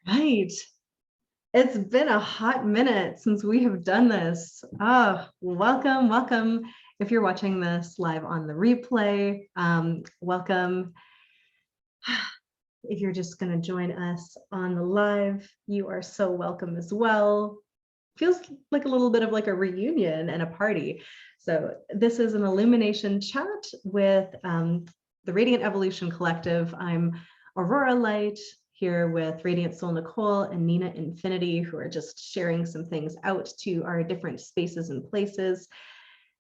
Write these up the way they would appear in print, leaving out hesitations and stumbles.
Right. It's been a hot minute since we have done this. Welcome, welcome. If you're watching this live on the replay, welcome. If you're just going to join us on the live, you are so welcome as well. Feels like a little bit of like a reunion and a party. So this is an illumination chat with the Radiant Evolution Collective. I'm Aurora Light, here with Radiant Soul Nicole and Nina Infinity, who are just sharing some things out to our different spaces and places.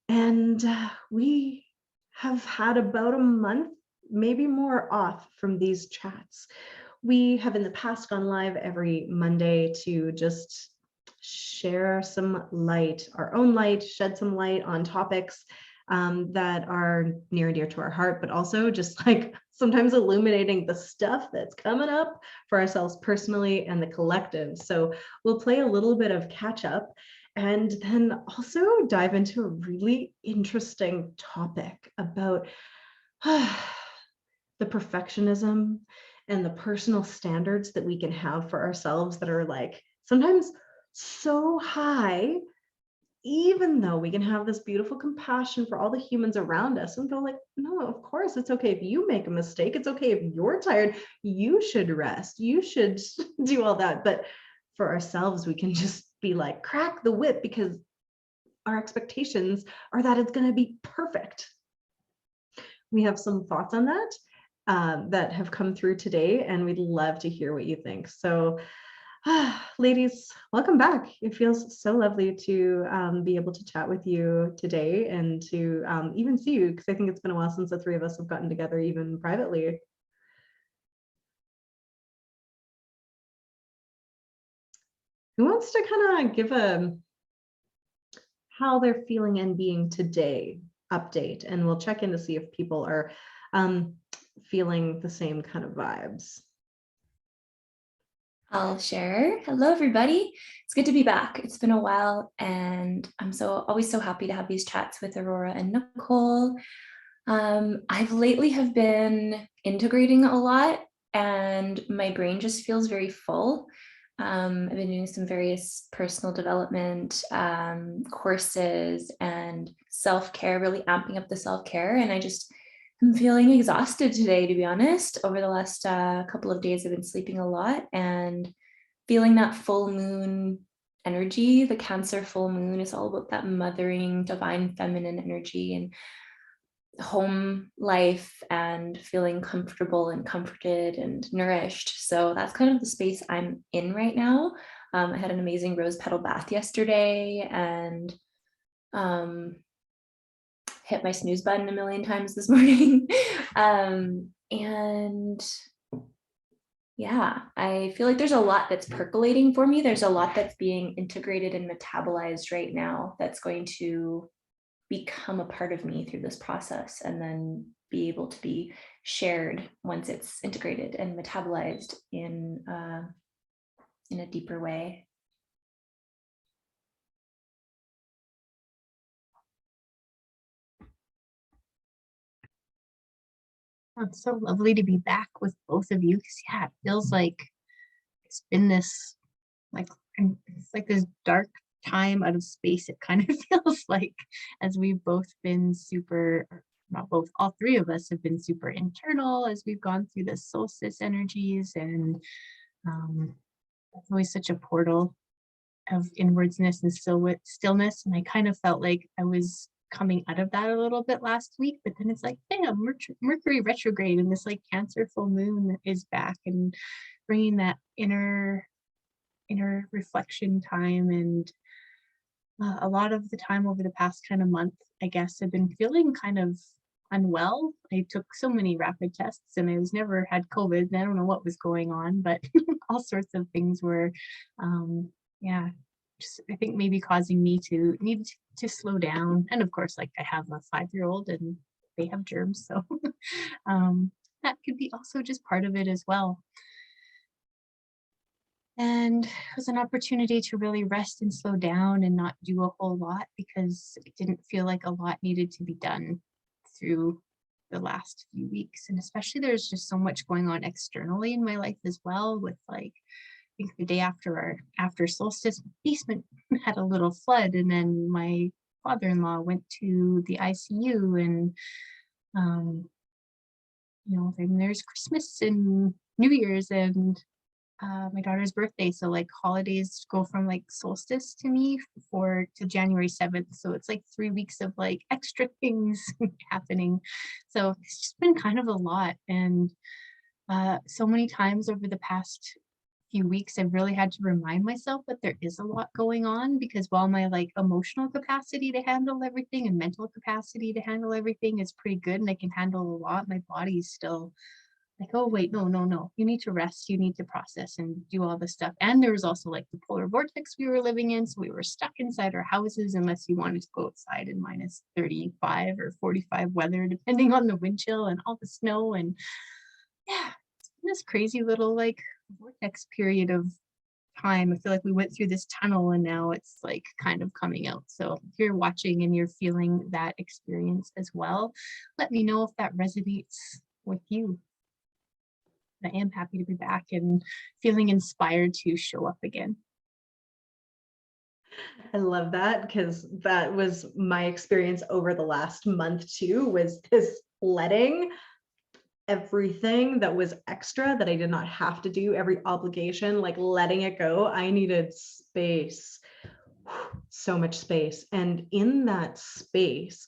And we have had about a month, maybe more, off from these chats. We have in the past gone live every Monday to just share some light, our own light, shed some light on topics that are near and dear to our heart, but also just like sometimes illuminating the stuff that's coming up for ourselves personally and the collective. So we'll play a little bit of catch up and then also dive into a really interesting topic about the perfectionism and the personal standards that we can have for ourselves that are like sometimes so high, even though we can have this beautiful compassion for all the humans around us and go like, no, of course, it's okay if you make a mistake. It's okay if you're tired. You should rest. You should do all that. But for ourselves, we can just be like, crack the whip because our expectations are that it's going to be perfect. We have some thoughts on that that have come through today, and we'd love to hear what you think. So ladies, welcome back. It feels so lovely to be able to chat with you today and to even see you, because I think it's been a while since the three of us have gotten together even privately. Who wants to kind of give a how they're feeling and being today update, and we'll check in to see if people are feeling the same kind of vibes. I'll share. Hello, everybody. It's good to be back. It's been a while, and I'm always so happy to have these chats with Aurora and Nicole. I've lately have been integrating a lot, and my brain just feels very full. I've been doing some various personal development courses and self-care, really amping up the self-care, and I'm feeling exhausted today, to be honest. Over the last couple of days, I've been sleeping a lot and feeling that full moon energy. The Cancer full moon is all about that mothering, divine feminine energy and home life and feeling comfortable and comforted and nourished. So that's kind of the space I'm in right now. I had an amazing rose petal bath yesterday and hit my snooze button a million times this morning. And yeah, I feel like there's a lot that's percolating for me. There's a lot that's being integrated and metabolized right now that's going to become a part of me through this process and then be able to be shared once it's integrated and metabolized in a deeper way. It's so lovely to be back with both of you, because yeah, it feels like it's been this it's like this dark time out of space. It kind of feels like, as we've both been super, not both, all three of us have been super internal as we've gone through the solstice energies, and it's always such a portal of inwardsness and stillness. And I kind of felt like I was coming out of that a little bit last week, but then it's like, bam, Mercury retrograde and this like Cancer full moon is back and bringing that inner reflection time. And a lot of the time over the past kind of month, I guess, I've been feeling kind of unwell. I took so many rapid tests and I was never had COVID, and I don't know what was going on, but all sorts of things were yeah, just I think maybe causing me to need to slow down. And of course, like, I have a 5-year-old and they have germs, so that could be also just part of it as well. And it was an opportunity to really rest and slow down and not do a whole lot, because it didn't feel like a lot needed to be done through the last few weeks. And especially there's just so much going on externally in my life as well, with like think the day after solstice, basement had a little flood, and then my father-in-law went to the ICU, and then there's Christmas and New Year's and my daughter's birthday. So like holidays go from like solstice to me to January 7th. So it's like 3 weeks of like extra things happening. So it's just been kind of a lot. And so many times over the past few weeks, I've really had to remind myself that there is a lot going on, because while my like emotional capacity to handle everything and mental capacity to handle everything is pretty good and I can handle a lot, my body's still like, oh wait, no, you need to rest, you need to process and do all this stuff. And there was also like the polar vortex we were living in, so we were stuck inside our houses unless you wanted to go outside in minus 35 or 45 weather, depending on the wind chill and all the snow. And yeah, it's been this crazy little like vortex period of time. I feel like we went through this tunnel and now it's like kind of coming out. So if you're watching and you're feeling that experience as well, let me know if that resonates with you. I am happy to be back and feeling inspired to show up again. I love that, because that was my experience over the last month too, was this letting everything that was extra that I did not have to do, every obligation, like letting it go. I needed space, so much space. And in that space,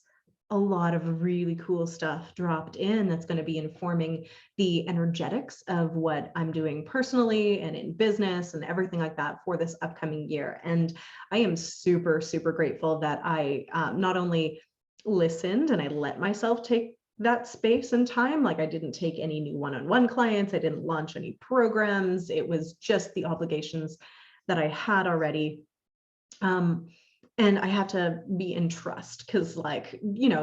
a lot of really cool stuff dropped in that's going to be informing the energetics of what I'm doing personally and in business and everything like that for this upcoming year. And I am super, super grateful that I not only listened and I let myself take that space and time. Like I didn't take any new one-on-one clients. I didn't launch any programs. It was just the obligations that I had already. And I had to be in trust, because like,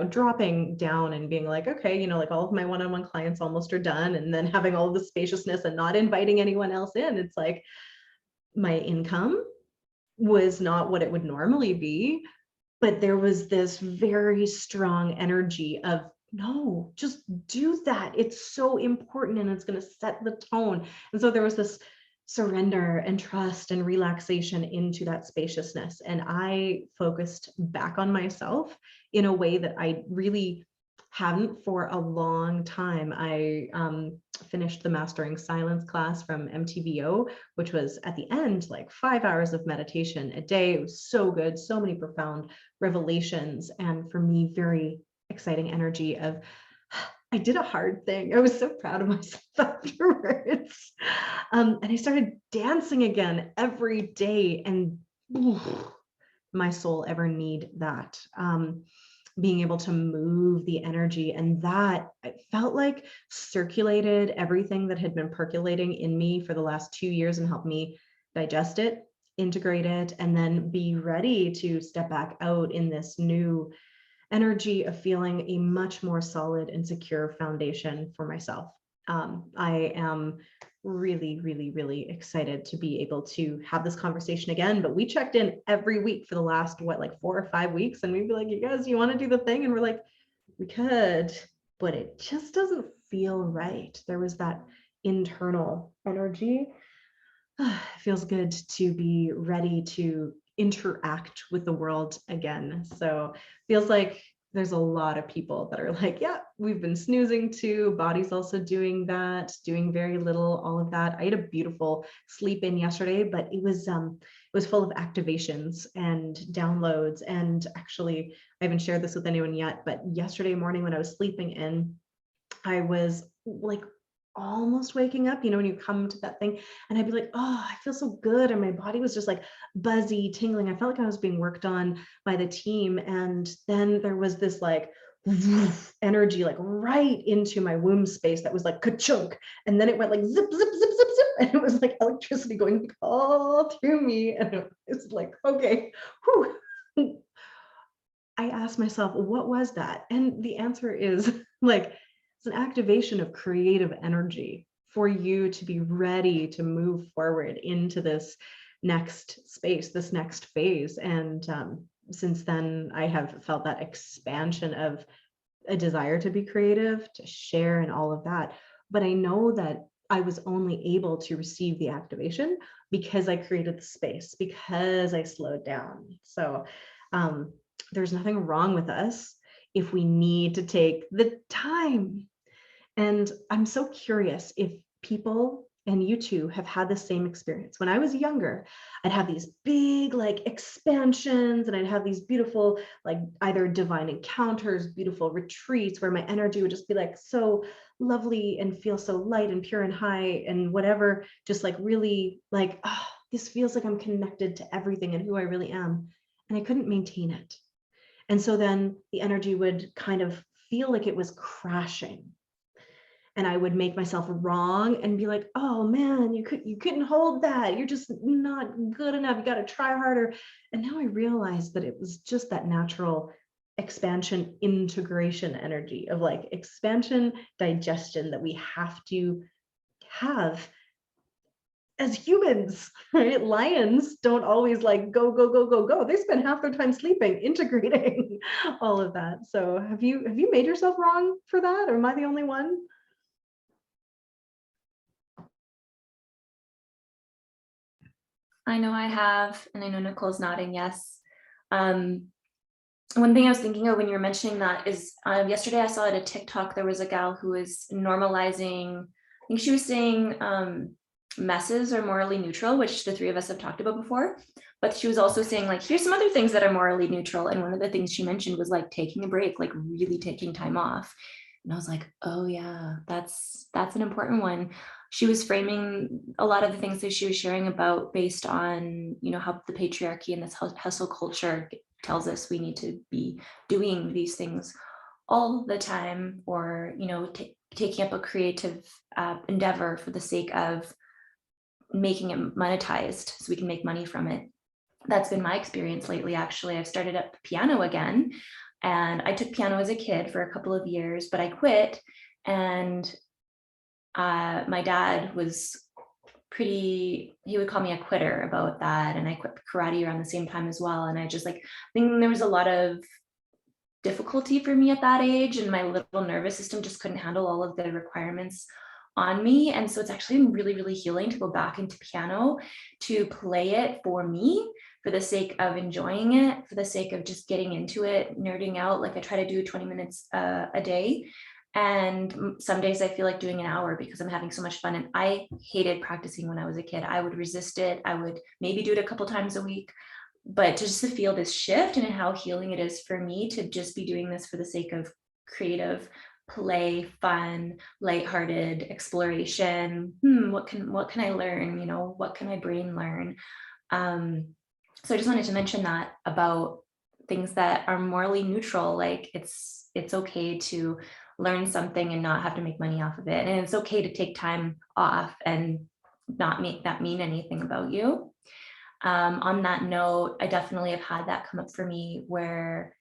dropping down and being like, okay, like all of my one-on-one clients almost are done. And then having all of the spaciousness and not inviting anyone else in. It's like my income was not what it would normally be, but there was this very strong energy of, no, just do that. It's so important and it's going to set the tone. And so there was this surrender and trust and relaxation into that spaciousness. And I focused back on myself in a way that I really hadn't for a long time. I finished the Mastering Silence class from MTVO, which was at the end, like 5 hours of meditation a day. It was so good, so many profound revelations. And for me, very exciting energy of, I did a hard thing. I was so proud of myself afterwards. And I started dancing again every day. And my soul ever need that. Being able to move the energy, and that it felt like circulated everything that had been percolating in me for the last 2 years and helped me digest it, integrate it, and then be ready to step back out in this new energy of feeling a much more solid and secure foundation for myself. I am really, really, really excited to be able to have this conversation again. But we checked in every week for the last, 4 or 5 weeks, and we'd be like, you guys, you want to do the thing? And we're like, we could, but it just doesn't feel right. There was that internal energy. It feels good to be ready to interact with the world again. So feels like there's a lot of people that are like, yeah, we've been snoozing too. Body's also doing that, doing very little, all of that. I had a beautiful sleep in yesterday, but it was full of activations and downloads. And actually, I haven't shared this with anyone yet, but yesterday morning when I was sleeping in, I was like almost waking up, when you come to that thing, and I'd be like, oh, I feel so good. And my body was just like buzzy, tingling. I felt like I was being worked on by the team. And then there was this like energy, like right into my womb space that was like ka-chunk. And then it went like zip, zip, zip, zip, zip. And it was like electricity going all through me. And it's like, okay, whew. I asked myself, what was that? And the answer is like, it's an activation of creative energy for you to be ready to move forward into this next space, this next phase. And since then, I have felt that expansion of a desire to be creative, to share, and all of that. But I know that I was only able to receive the activation because I created the space, because I slowed down. So there's nothing wrong with us if we need to take the time. And I'm so curious if people, and you too, have had the same experience. When I was younger, I'd have these big like expansions, and I'd have these beautiful, like either divine encounters, beautiful retreats where my energy would just be like so lovely and feel so light and pure and high and whatever, just like really like, oh, this feels like I'm connected to everything and who I really am. And I couldn't maintain it. And so then the energy would kind of feel like it was crashing. And I would make myself wrong and be like, oh man, you couldn't hold that. You're just not good enough. You got to try harder. And now I realized that it was just that natural expansion integration energy of like expansion digestion that we have to have as humans, right? Lions don't always like go, go, go, go, go. They spend half their time sleeping, integrating all of that. So have you made yourself wrong for that? Or am I the only one? I know I have, and I know Nicole's nodding yes. One thing I was thinking of when you were mentioning that is yesterday I saw at a TikTok, there was a gal who was normalizing, I think she was saying messes are morally neutral, which the three of us have talked about before. But she was also saying like, here's some other things that are morally neutral. And one of the things she mentioned was like taking a break, like really taking time off. And I was like, oh yeah, that's an important one. She was framing a lot of the things that she was sharing about based on, you know, how the patriarchy and this hustle culture tells us we need to be doing these things all the time, or, you know, taking up a creative endeavor for the sake of making it monetized so we can make money from it. That's been my experience lately. Actually, I've started up piano again, and I took piano as a kid for a couple of years, but I quit. And my dad was he would call me a quitter about that. And I quit karate around the same time as well. And I just like, I think there was a lot of difficulty for me at that age, and my little nervous system just couldn't handle all of the requirements on me. And so it's actually really, really healing to go back into piano, to play it for me, for the sake of enjoying it, for the sake of just getting into it, nerding out. Like I try to do 20 minutes a day. And some days I feel like doing an hour because I'm having so much fun. And I hated practicing when I was a kid. I would resist it. I would maybe do it a couple times a week. But just to feel this shift and how healing it is for me to just be doing this for the sake of creative play, fun, lighthearted exploration. What can I learn? You know, what can my brain learn? So I just wanted to mention that about things that are morally neutral. Like it's okay to learn something and not have to make money off of it. And it's okay to take time off and not make that mean anything about you. On that note, I definitely have had that come up for me where,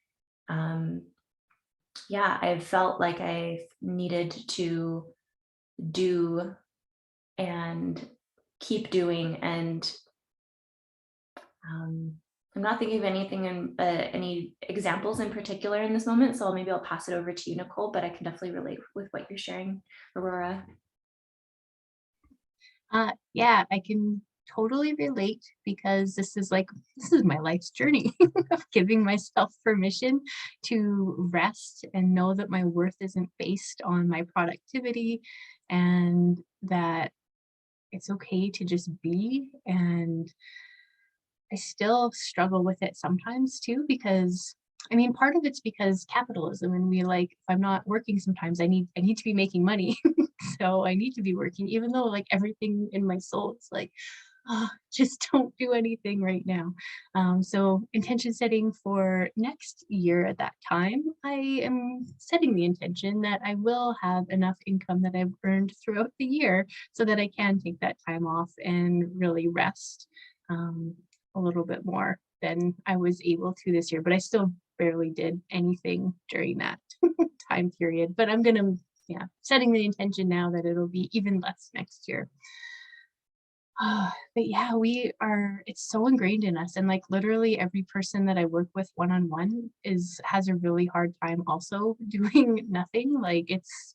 yeah, I've felt like I've needed to do and keep doing. And I'm not thinking of anything in any examples in particular in this moment. So maybe I'll pass it over to you, Nicole, but I can definitely relate with what you're sharing, Aurora. Yeah, I can totally relate, because this is my life's journey of giving myself permission to rest and know that my worth isn't based on my productivity, and that it's okay to just be. And I still struggle with it sometimes too, because I mean, part of it's because capitalism, and we like, if I'm not working sometimes, I need to be making money. So I need to be working, even though like everything in my soul is like, oh, just don't do anything right now. So intention setting for next year at that time, I am setting the intention that I will have enough income that I've earned throughout the year so that I can take that time off and really rest a little bit more than I was able to this year. But I still barely did anything during that time period. But I'm gonna, setting the intention now that it'll be even less next year. But yeah, it's so ingrained in us. And like literally every person that I work with one-on-one has a really hard time also doing nothing. Like it's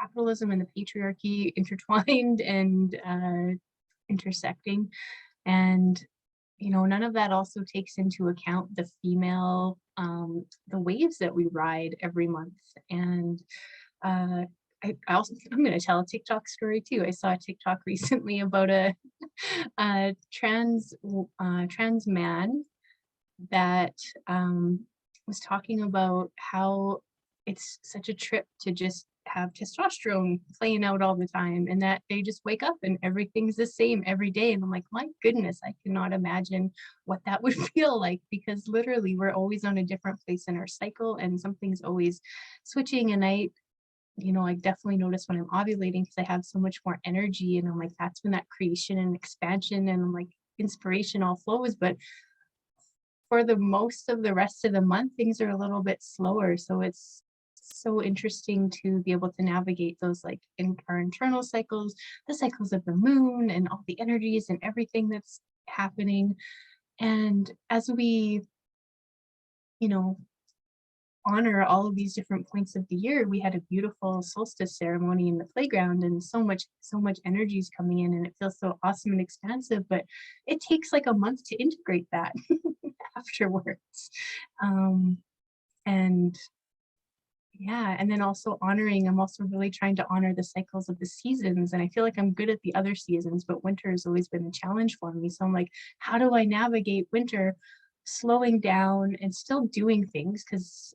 capitalism and the patriarchy intertwined and intersecting. And none of that also takes into account the female, the waves that we ride every month. And I'm going to tell a TikTok story too. I saw a TikTok recently about a trans man that was talking about how it's such a trip to just have testosterone playing out all the time, and that they just wake up and everything's the same every day. And I'm like, my goodness, I cannot imagine what that would feel like, because literally we're always on a different place in our cycle and something's always switching. And I definitely notice when I'm ovulating, because I have so much more energy, and I'm like, that's when that creation and expansion and I'm like inspiration all flows. But for the most of the rest of the month, things are a little bit slower. So it's so interesting to be able to navigate those, like in our internal cycles, the cycles of the moon and all the energies and everything that's happening. And as we, honor all of these different points of the year, we had a beautiful solstice ceremony in the playground, and so much energy is coming in, and it feels so awesome and expansive. But it takes like a month to integrate that afterwards. And yeah, and then also I'm also really trying to honor the cycles of the seasons. And I feel like I'm good at the other seasons, but winter has always been a challenge for me. So I'm like, how do I navigate winter, slowing down and still doing things? Because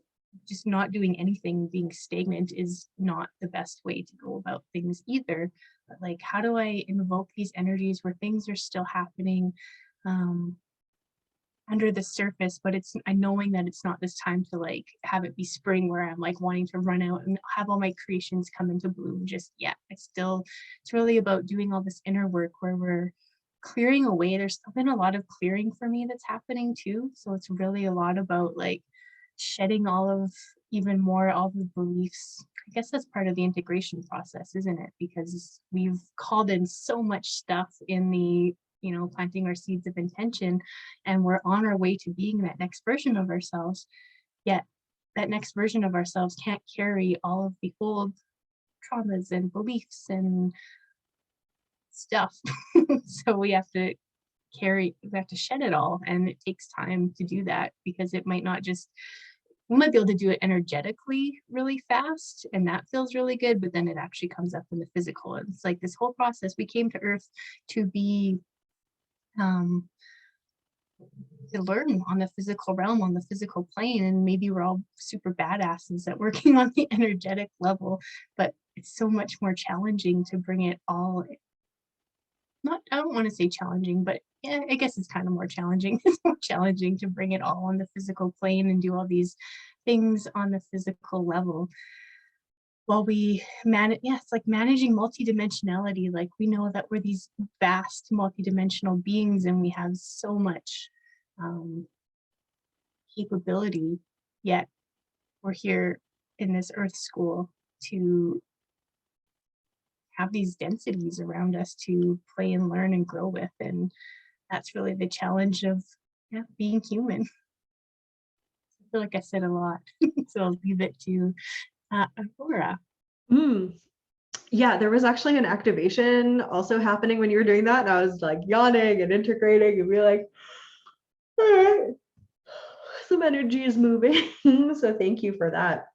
just not doing anything, being stagnant, is not the best way to go about things either. But like, how do I invoke these energies where things are still happening under the surface, but it's knowing that it's not this time to like have it be spring where I'm like wanting to run out and have all my creations come into bloom just yet. It's really about doing all this inner work where we're clearing away. There's still been a lot of clearing for me that's happening too. So it's really a lot about like shedding all the beliefs. I guess that's part of the integration process, isn't it? Because we've called in so much stuff in the planting our seeds of intention, and we're on our way to being that next version of ourselves. Yet that next version of ourselves can't carry all of the old traumas and beliefs and stuff. So we have to shed it all, and it takes time to do that, because we might be able to do it energetically really fast, and that feels really good, but then it actually comes up in the physical. And it's like this whole process. We came to Earth to be to learn on the physical realm, on the physical plane, and maybe we're all super badasses at working on the energetic level, but it's so much more challenging to bring it all. I don't want to say challenging, but yeah, I guess it's kind of more challenging. It's more challenging to bring it all on the physical plane and do all these things on the physical level. While we manage, it's like managing multidimensionality. Like, we know that we're these vast multidimensional beings, and we have so much capability, yet we're here in this earth school to have these densities around us to play and learn and grow with. And that's really the challenge of being human. I feel like I said a lot, so I'll leave it to Aurora. Yeah, there was actually an activation also happening when you were doing that, and I was like yawning and integrating and be like, all right, some energy is moving. So thank you for that.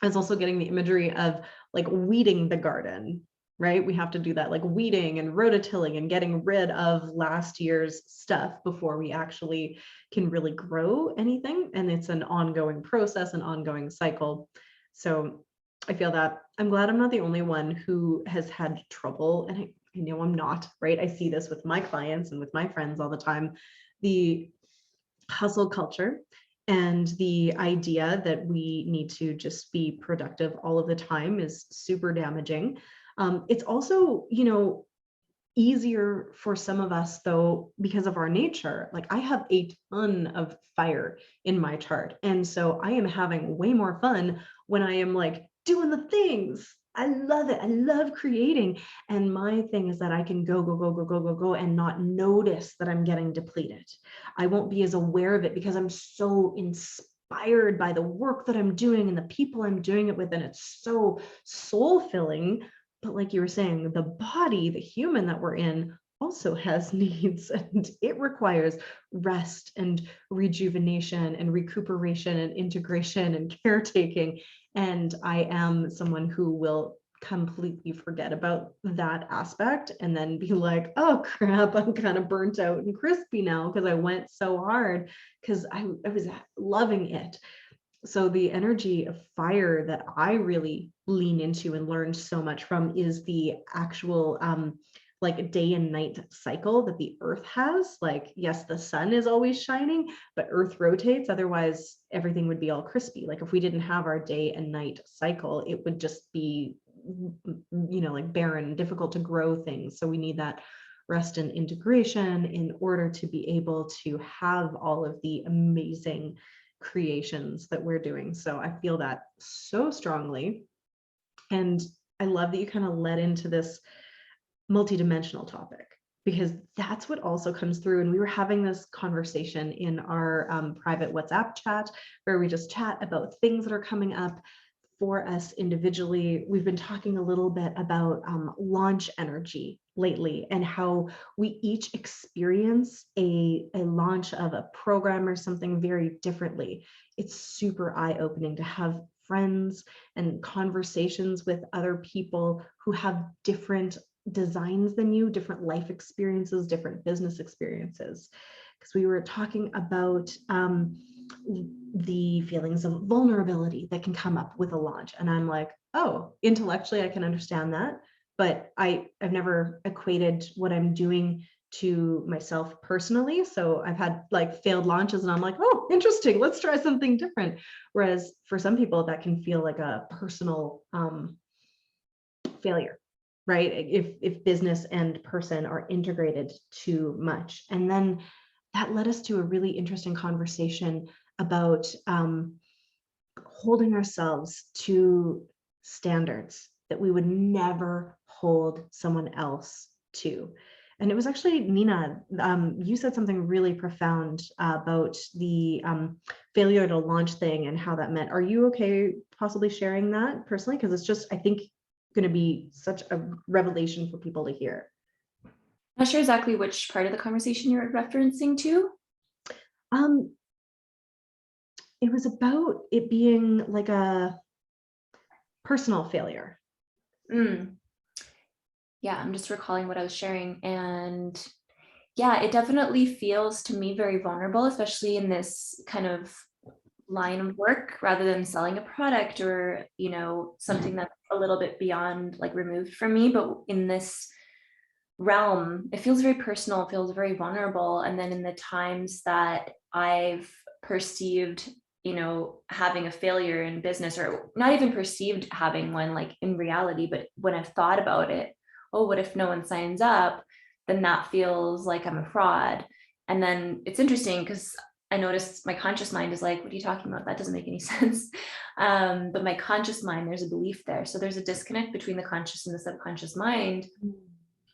I was also getting the imagery of like weeding the garden, right? We have to do that, like weeding and rototilling and getting rid of last year's stuff before we actually can really grow anything. And it's an ongoing process, an ongoing cycle. So I feel that. I'm glad I'm not the only one who has had trouble, and I know I'm not, right? I see this with my clients and with my friends all the time. The hustle culture and the idea that we need to just be productive all of the time is super damaging. It's also, easier for some of us though, because of our nature. Like, I have a ton of fire in my chart. And so I am having way more fun when I am like doing the things. I love it. I love creating. And my thing is that I can go and not notice that I'm getting depleted. I won't be as aware of it because I'm so inspired by the work that I'm doing and the people I'm doing it with. And it's so soul filling. But like you were saying, the body, the human that we're in, also has needs, and it requires rest and rejuvenation and recuperation and integration and caretaking. And I am someone who will completely forget about that aspect and then be like, oh crap, I'm kind of burnt out and crispy now because I went so hard because I was loving it. So the energy of fire that I really lean into and learned so much from is the actual like day and night cycle that the earth has. Like, yes, the sun is always shining, but earth rotates. Otherwise, everything would be all crispy. Like if we didn't have our day and night cycle, it would just be, like barren, difficult to grow things. So we need that rest and integration in order to be able to have all of the amazing creations that we're doing. So I feel that so strongly. And I love that you kind of led into this multidimensional topic, because that's what also comes through. And we were having this conversation in our private WhatsApp chat where we just chat about things that are coming up for us individually. We've been talking a little bit about launch energy lately and how we each experience a launch of a program or something very differently. It's super eye-opening to have friends and conversations with other people who have different designs than you, different life experiences, different business experiences. Because we were talking about the feelings of vulnerability that can come up with a launch. And I'm like, oh, intellectually, I can understand that. But I've never equated what I'm doing to myself personally. So I've had like failed launches and I'm like, oh, interesting, let's try something different. Whereas for some people that can feel like a personal failure, right? If business and person are integrated too much. And then that led us to a really interesting conversation about holding ourselves to standards that we would never hold someone else to. And it was actually Nina, you said something really profound about the failure to launch thing and how that meant. Are you okay possibly sharing that personally? Because it's just, I think, going to be such a revelation for people to hear. Not sure exactly which part of the conversation you're referencing to. It was about it being like a personal failure. Yeah, I'm just recalling what I was sharing. And yeah, it definitely feels to me very vulnerable, especially in this kind of line of work rather than selling a product or, something that's a little bit beyond, like, removed from me. But in this realm, it feels very personal, it feels very vulnerable. And then in the times that I've perceived, having a failure in business, or not even perceived having one, like in reality, but when I've thought about it, oh, what if no one signs up? Then that feels like I'm a fraud. And then it's interesting because I noticed my conscious mind is like, what are you talking about? That doesn't make any sense. But my conscious mind, there's a belief there. So there's a disconnect between the conscious and the subconscious mind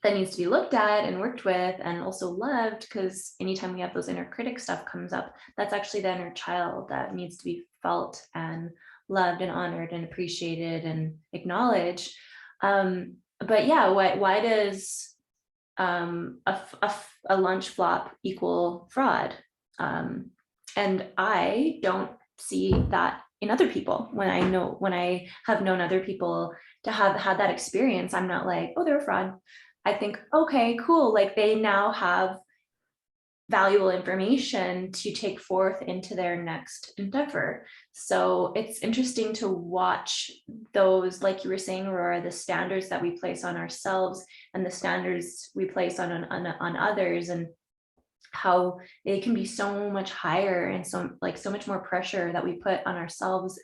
that needs to be looked at and worked with and also loved, because anytime we have those inner critic stuff comes up, that's actually the inner child that needs to be felt and loved and honored and appreciated and acknowledged. But yeah, why does a launch flop equal fraud? And I don't see that in other people. When I have known other people to have had that experience, I'm not like, oh, they're a fraud. I think, okay, cool. Like, they now have valuable information to take forth into their next endeavor. So it's interesting to watch those, like you were saying, Aurora, the standards that we place on ourselves and the standards we place on others, and how they can be so much higher and so much more pressure that we put on ourselves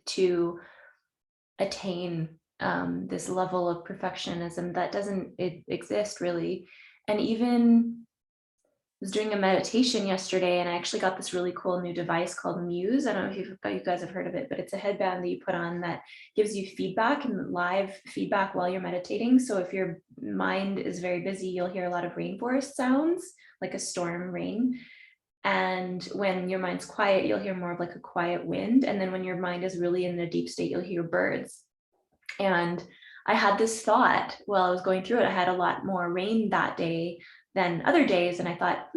to attain this level of perfectionism that doesn't exist really. And even was doing a meditation yesterday, and I actually got this really cool new device called Muse. I don't know if you guys have heard of it, but it's a headband that you put on that gives you feedback and live feedback while you're meditating. So if your mind is very busy, you'll hear a lot of rainforest sounds, like a storm rain. And when your mind's quiet, you'll hear more of like a quiet wind. And then when your mind is really in a deep state, you'll hear birds. And I had this thought while I was going through it. I had a lot more rain that day than other days. And I thought,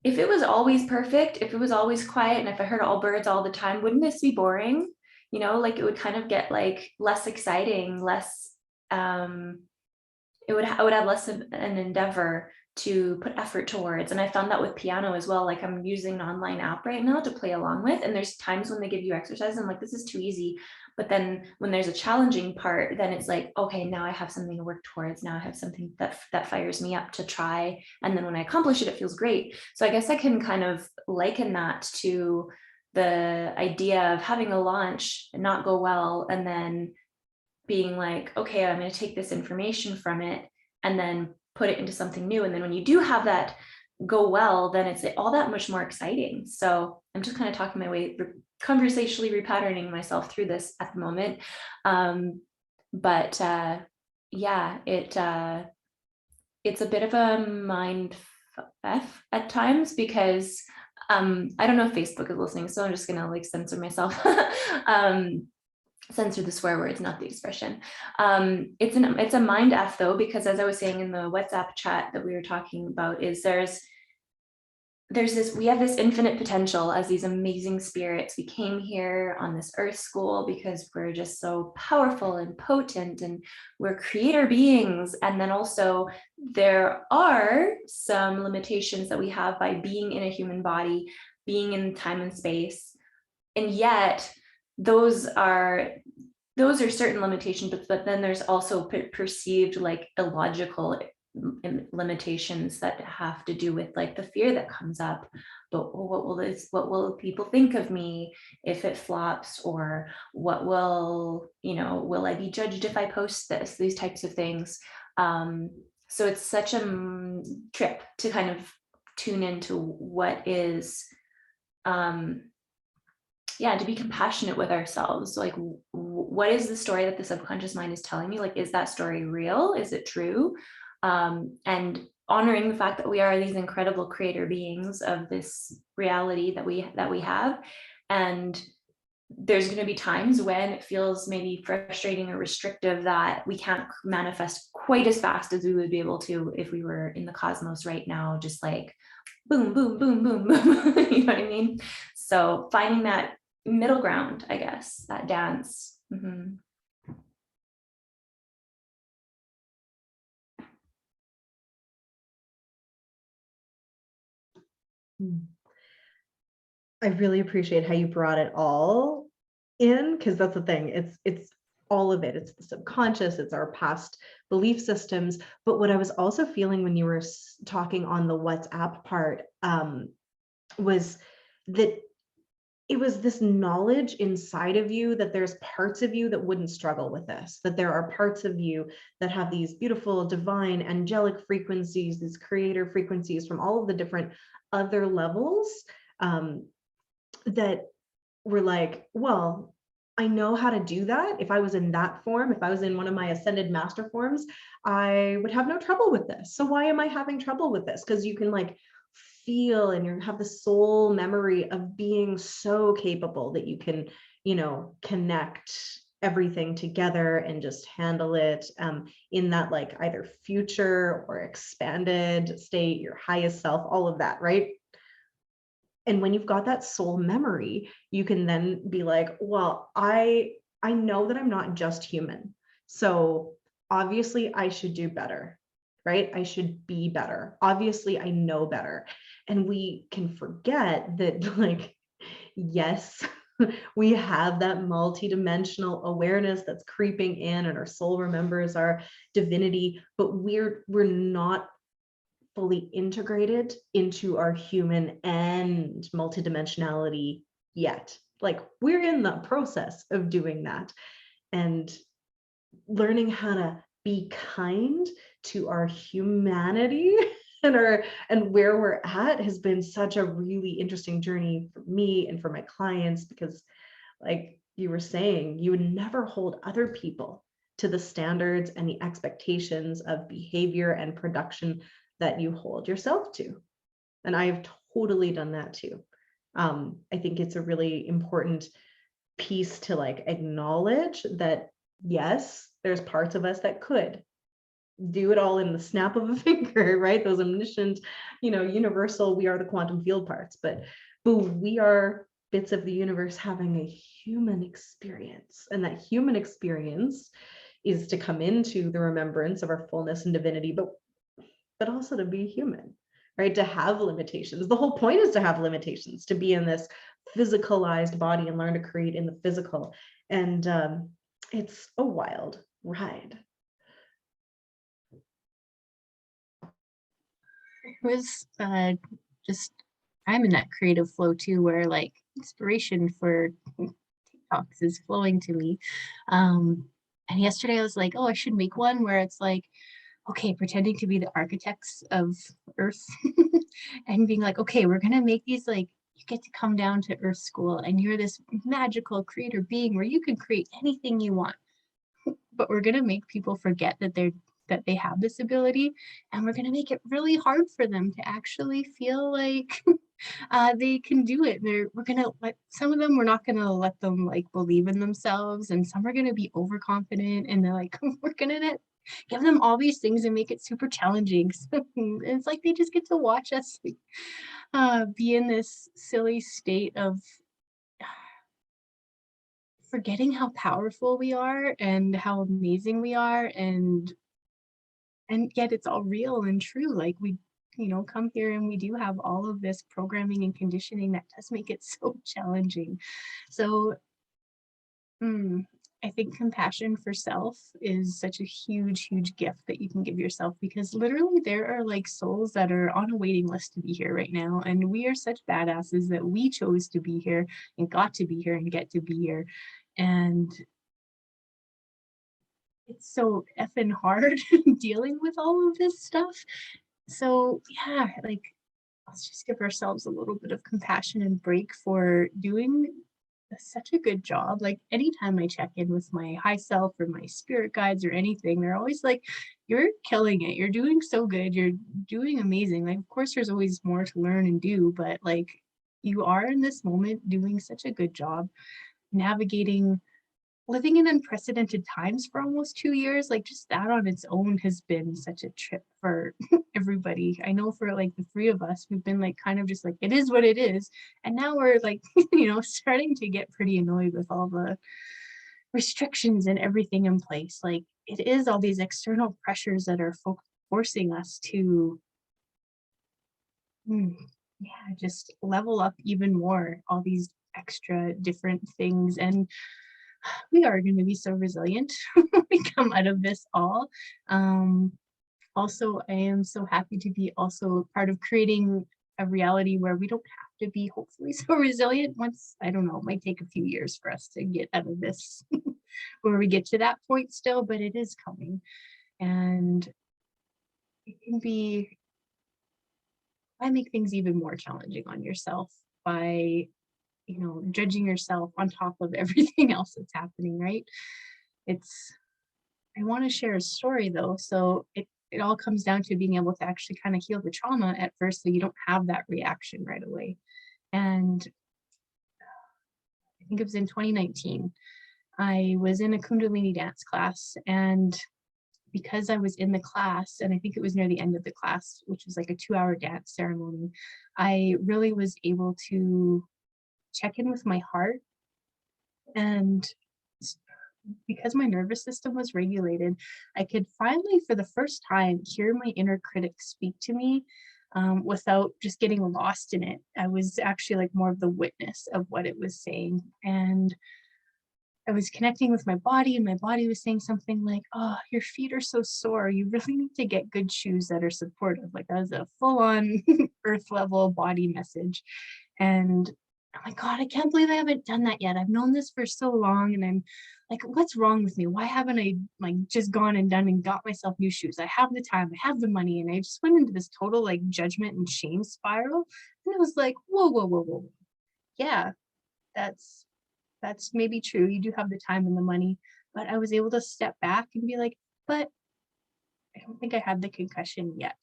if it was always perfect, if it was always quiet, and if I heard all birds all the time, wouldn't this be boring? You know, like it would kind of get like less exciting, less, I would have less of an endeavor to put effort towards. And I found that with piano as well. Like I'm using an online app right now to play along with. And there's times when they give you exercise, I'm like, this is too easy. But then when there's a challenging part, then it's like, okay, now I have something to work towards. Now I have something that fires me up to try. And then when I accomplish it, it feels great. So I guess I can kind of liken that to the idea of having a launch and not go well, and then being like, okay, I'm going to take this information from it and then put it into something new. And then when you do have that go well, then it's all that much more exciting. So I'm just kind of talking my way, conversationally repatterning myself through this at the moment. Yeah, it's a bit of a mind F at times, because I don't know if Facebook is listening, so I'm just gonna like censor myself. Censor the swear words, not the expression. It's a mind F though, because as I was saying in the WhatsApp chat that we were talking about, is we have this infinite potential as these amazing spirits. We came here on this earth school because we're just so powerful and potent, and we're creator beings. And then also there are some limitations that we have by being in a human body, being in time and space. And yet those are certain limitations, but then there's also perceived like illogical limitations that have to do with like the fear that comes up. But what will people think of me if it flops? Or what will I be judged if I post this? These types of things. So it's such a trip to kind of tune into what is to be compassionate with ourselves. Like, what is the story that the subconscious mind is telling me? Like, is that story real? Is it true? And honoring the fact that we are these incredible creator beings of this reality that we have. And there's going to be times when it feels maybe frustrating or restrictive that we can't manifest quite as fast as we would be able to if we were in the cosmos right now, just like boom, boom, boom, boom, boom. You know what I mean? So finding that middle ground, I guess, that dance. Mm-hmm. I really appreciate how you brought it all in, because that's the thing. It's all of it. It's the subconscious, it's our past belief systems. But what I was also feeling when you were talking on the WhatsApp part was that it was this knowledge inside of you that there's parts of you that wouldn't struggle with this, that there are parts of you that have these beautiful, divine, angelic frequencies, these creator frequencies from all of the different other levels, that were like, well, I know how to do that. If I was in that form, if I was in one of my ascended master forms, I would have no trouble with this. So why am I having trouble with this? Because you can like feel and you have the soul memory of being so capable that you can, connect everything together and just handle it in that like either future or expanded state, your highest self, all of that, right? And when you've got that soul memory, you can then be like, well, I know that I'm not just human. So obviously I should do better, right? I should be better. Obviously I know better. And we can forget that, like, yes, we have that multidimensional awareness that's creeping in, and our soul remembers our divinity, but we're not fully integrated into our human and multidimensionality yet. Like, we're in the process of doing that, and learning how to be kind to our humanity and where we're at has been such a really interesting journey for me and for my clients, because like you were saying, you would never hold other people to the standards and the expectations of behavior and production that you hold yourself to. And I've totally done that too. I think it's a really important piece to like acknowledge that, yes, there's parts of us that could do it all in the snap of a finger, right? Those omniscient, universal, we are the quantum field parts, but we are bits of the universe having a human experience. And that human experience is to come into the remembrance of our fullness and divinity, but also to be human, right? To have limitations. The whole point is to have limitations, to be in this physicalized body and learn to create in the physical. And it's a wild ride. It was just, I'm in that creative flow too, where like inspiration for TikToks is flowing to me. And yesterday I was like, oh, I should make one where it's like, okay, pretending to be the architects of Earth and being like, okay, we're gonna make these, like, you get to come down to Earth School and you're this magical creator being where you can create anything you want. But we're gonna make people forget that they have this ability, and we're gonna make it really hard for them to actually feel like they can do it. We're gonna let some of them, we're not gonna let them like believe in themselves, and some are gonna be overconfident, and they're like, we're gonna give them all these things and make it super challenging. So it's like they just get to watch us be in this silly state of forgetting how powerful we are and how amazing we are, and yet it's all real and true. Like we, come here and we do have all of this programming and conditioning that does make it so challenging. So I think compassion for self is such a huge, huge gift that you can give yourself, because literally there are like souls that are on a waiting list to be here right now. And we are such badasses that we chose to be here and got to be here and get to be here. And it's so effing hard dealing with all of this stuff. So yeah, like, let's just give ourselves a little bit of compassion and break for doing such a good job. Like anytime I check in with my high self or my spirit guides or anything, they're always like, you're killing it. You're doing so good. You're doing amazing. Like, of course, there's always more to learn and do, but like you are in this moment doing such a good job navigating living in unprecedented times for almost 2 years. Like just that on its own has been such a trip for everybody. I know for like the three of us, we've been like kind of just like, it is what it is. And now we're like, starting to get pretty annoyed with all the restrictions and everything in place. Like it is all these external pressures that are forcing us to just level up even more, all these extra different things. And we are going to be so resilient when we come out of this all. Also, I am so happy to be also part of creating a reality where we don't have to be hopefully so resilient. Once, I don't know, it might take a few years for us to get out of this where we get to that point still, but it is coming. And it can be, I make things even more challenging on yourself by judging yourself on top of everything else that's happening, right? I want to share a story though. So it all comes down to being able to actually kind of heal the trauma at first so you don't have that reaction right away. And I think it was in 2019. I was in a Kundalini dance class, and because I was in the class, and I think it was near the end of the class, which was like a 2-hour dance ceremony, I really was able to check in with my heart. And because my nervous system was regulated, I could finally, for the first time, hear my inner critic speak to me without just getting lost in it. I was actually like more of the witness of what it was saying. And I was connecting with my body, and my body was saying something like, oh, your feet are so sore. You really need to get good shoes that are supportive. Like that was a full-on earth level body message. And I'm like, God, I can't believe I haven't done that yet. I've known this for so long, and I'm like, what's wrong with me? Why haven't I like just gone and done and got myself new shoes? I have the time, I have the money. And I just went into this total like judgment and shame spiral. And I was like, whoa, whoa, whoa, whoa. Yeah, that's maybe true. You do have the time and the money, but I was able to step back and be like, but I don't think I had the concussion yet.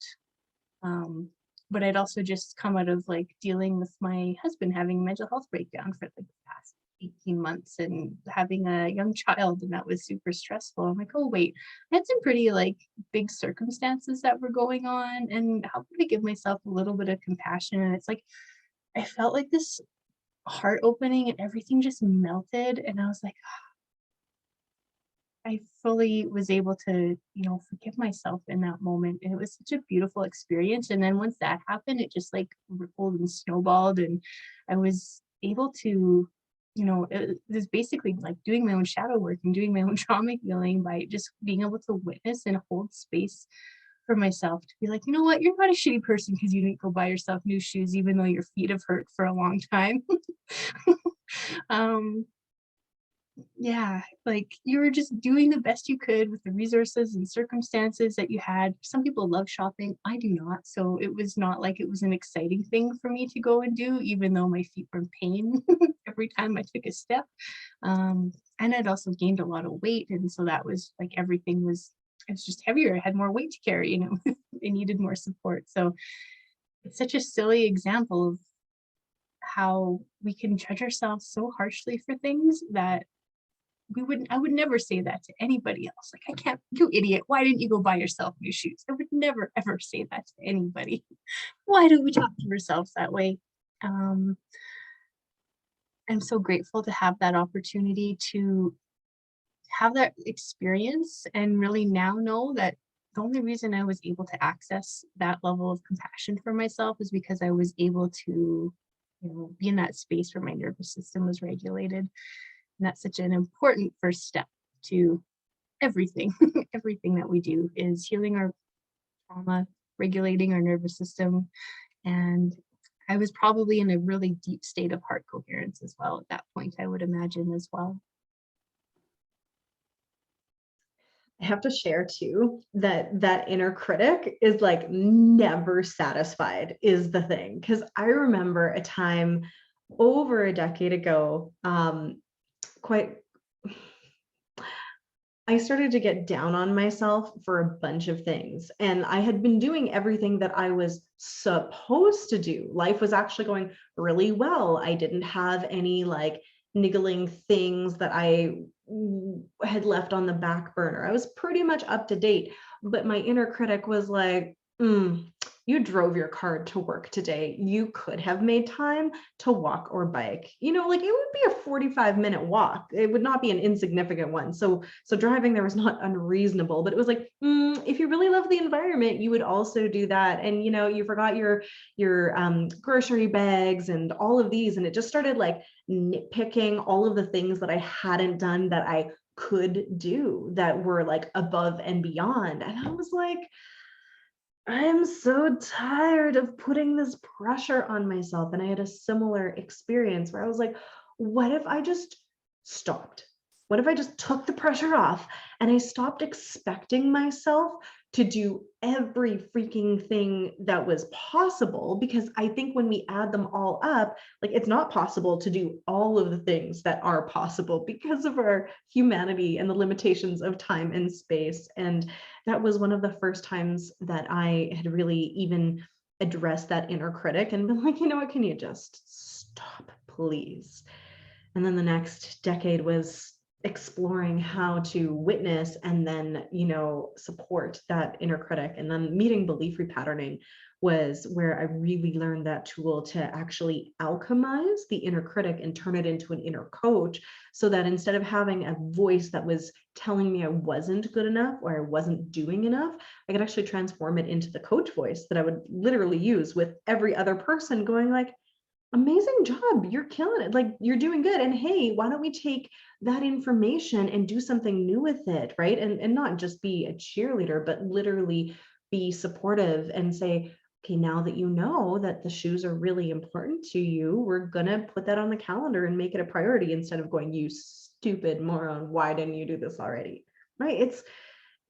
but I'd also just come out of like dealing with my husband having a mental health breakdown for like the past 18 months and having a young child, and that was super stressful. I'm like, oh wait, I had some pretty like big circumstances that were going on, and how could I give myself a little bit of compassion? And it's like I felt like this heart opening and everything just melted, and I was like, I fully was able to, forgive myself in that moment. And it was such a beautiful experience. And then once that happened, it just like rippled and snowballed. And I was able to, it was basically like doing my own shadow work and doing my own trauma healing by just being able to witness and hold space for myself to be like, you know what, you're not a shitty person because you didn't go buy yourself new shoes, even though your feet have hurt for a long time. um, yeah, like you were just doing the best you could with the resources and circumstances that you had. Some people love shopping. I do not. So it was not like it was an exciting thing for me to go and do, even though my feet were in pain every time I took a step. And I'd also gained a lot of weight. And so that was like everything was, it's just heavier. I had more weight to carry, I needed more support. So it's such a silly example of how we can judge ourselves so harshly for things that I would never say that to anybody else. Like, I can't, you idiot, why didn't you go buy yourself new shoes? I would never, ever say that to anybody. Why do we talk to ourselves that way? Um, I'm so grateful to have that opportunity to have that experience and really now know that the only reason I was able to access that level of compassion for myself is because I was able to, be in that space where my nervous system was regulated. And that's such an important first step to everything. Everything that we do is healing our trauma, regulating our nervous system. And I was probably in a really deep state of heart coherence as well at that point, I would imagine as well. I have to share too that inner critic is like never satisfied is the thing. Because I remember a time over a decade ago, I started to get down on myself for a bunch of things. And I had been doing everything that I was supposed to do. Life was actually going really well. I didn't have any like niggling things that I had left on the back burner. I was pretty much up to date, but my inner critic was like, you drove your car to work today. You could have made time to walk or bike. Like it would be a 45-minute walk. It would not be an insignificant one. So driving there was not unreasonable, but it was like, if you really love the environment, you would also do that. And you forgot your grocery bags and all of these, and it just started like nitpicking all of the things that I hadn't done that I could do that were like above and beyond. And I was like, I'm so tired of putting this pressure on myself. And I had a similar experience where I was like, what if I just stopped? What if I just took the pressure off and I stopped expecting myself to do every freaking thing that was possible? Because I think when we add them all up, like it's not possible to do all of the things that are possible because of our humanity and the limitations of time and space. And that was one of the first times that I had really even addressed that inner critic and been like, what, can you just stop, please? And then the next decade was exploring how to witness and then, support that inner critic. And then meeting belief repatterning was where I really learned that tool to actually alchemize the inner critic and turn it into an inner coach, so that instead of having a voice that was telling me I wasn't good enough or I wasn't doing enough, I could actually transform it into the coach voice that I would literally use with every other person, going like, amazing job, you're killing it, like you're doing good, and hey, why don't we take that information and do something new with it, right? And not just be a cheerleader, but literally be supportive and say, okay, now that you know that the shoes are really important to you, we're gonna put that on the calendar and make it a priority, instead of going, you stupid moron, why didn't you do this already? Right? It's